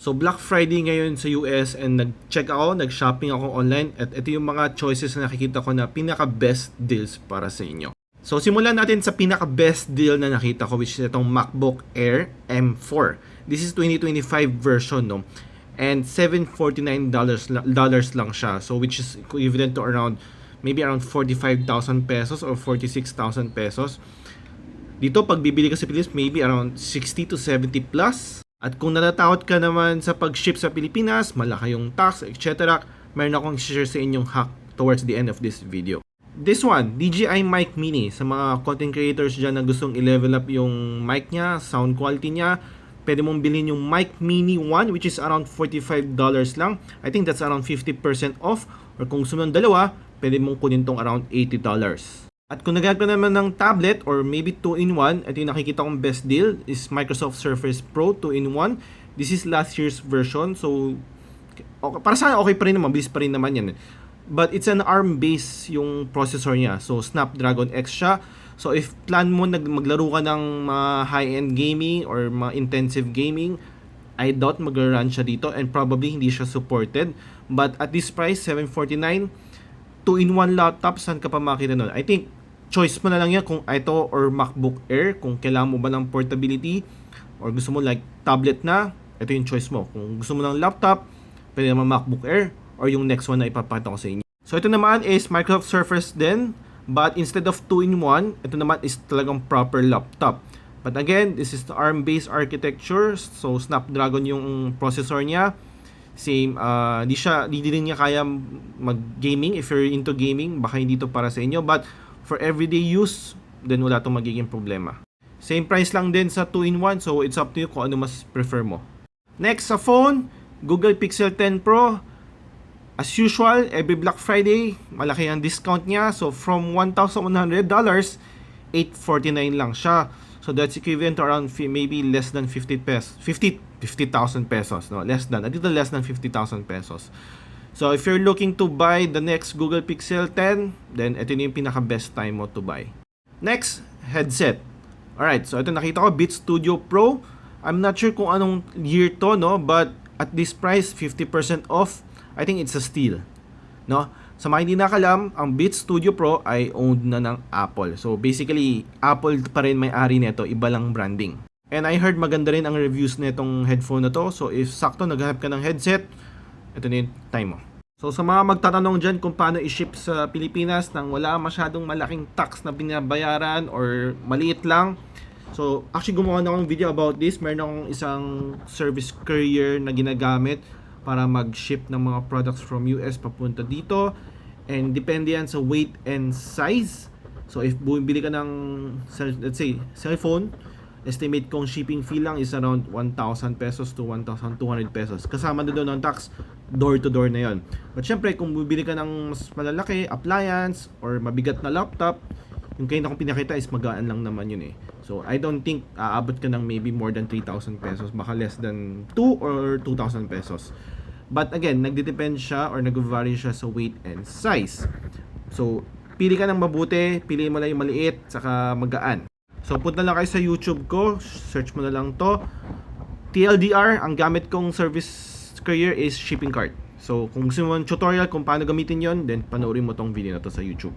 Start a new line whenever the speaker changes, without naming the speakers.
So Black Friday ngayon sa US and nag-check ako, nag-shopping ako online at ito yung mga choices na nakikita ko na pinaka-best deals para sa inyo. So simulan natin sa pinaka-best deal na nakita ko, which is itong MacBook Air M4. This is 2025 version, no? And $749 lang siya. So which is equivalent to around maybe around 45,000 pesos or 46,000 pesos. Dito pag bibili ka sa Pilipinas, maybe around 60 to 70 plus. At kung natatakot ka naman sa pag-ship sa Pilipinas, malaki yung tax, etc., mayroon akong share sa inyong hack towards the end of this video. This one, DJI Mic Mini. Sa mga content creators dyan na gustong i-level up yung mic niya, sound quality niya, pwede mong bilhin yung Mic Mini 1, which is around $45 lang. I think that's around 50% off. Or kung gusto mo ng dalawa, pwede mong kunin tong around $80. At kung nagagawin naman ng tablet or maybe 2-in-1, ito yung nakikita kong best deal is Microsoft Surface Pro 2-in-1. This is last year's version. So, okay, para sa akin okay pa rin naman, bilis pa rin naman yan. But it's an ARM base yung processor niya. So, Snapdragon X siya. So, if plan mo maglaro ka ng high-end gaming or mga intensive gaming, I doubt mag-run siya dito and probably hindi siya supported. But at this price, $749, 2-in-1 laptop, saan ka pa makita nun? I think choice mo na lang yan kung ito or MacBook Air, kung kailangan mo ba ng portability or gusto mo like tablet na, ito yung choice mo. Kung gusto mo ng laptop, pwede naman MacBook Air or yung next one na ipapakita ko sa inyo. So ito naman is Microsoft Surface din, but instead of 2-in-1, ito naman is talagang proper laptop. But again, this is the ARM-based architecture, so Snapdragon yung processor niya. Same, di rin niya kaya mag-gaming. If you're into gaming, baka hindi to para sa inyo. But for everyday use, then wala itong magiging problema. Same price lang din sa 2-in-1, so it's up to you kung ano mas prefer mo. Next sa phone, Google Pixel 10 Pro. As usual, every Black Friday, malaki ang discount niya. So from $1,100, $849 lang siya. So that's equivalent to around maybe less than 50,000 pesos, no? Less than, a little less than 50,000 pesos. So if you're looking to buy the next Google Pixel 10, then ito na yung pinaka-best time mo to buy. Next, headset. Alright, so ito nakita ko, Beats Studio Pro. I'm not sure kung anong year to, no? But at this price, 50% off, I think it's a steal, no? Sa mga hindi nakalam, ang Beats Studio Pro ay owned na ng Apple. So basically, Apple pa rin may-ari nito, iba lang branding. And I heard maganda rin ang reviews nitong headphone na to. So if sakto naghahanap ka ng headset, ito na yung time mo. So sa mga magtatanong dyan kung paano i-ship sa Pilipinas nang wala masyadong malaking tax na binabayaran or maliit lang. So actually gumawa na akong video about this. Meron akong isang service courier na ginagamit para mag-ship ng mga products from US papunta dito. And depende yan sa weight and size. So if bumibili ka ng, let's say, cellphone, estimate kong shipping fee lang is around 1,000 pesos to 1,200 pesos. Kasama na doon ng tax, door to door na yon. But syempre, kung bibili ka ng mas malalaki, appliance, or mabigat na laptop, yung kayo na kong pinakita is magaan lang naman yun eh. So, I don't think aabot ka ng maybe more than 3,000 pesos. Baka less than 2 or 2,000 pesos. But again, nagdidepend siya or nag-vary siya sa weight and size. So, pili ka ng mabuti, pili mo lang yung maliit, saka magaan. So, punta lang kayo sa YouTube ko, search mo na lang to. TLDR, ang gamit kong service courier is shipping cart. So, kung gusto mo ng tutorial kung paano gamitin yon, then panoorin mo tong video na to sa YouTube.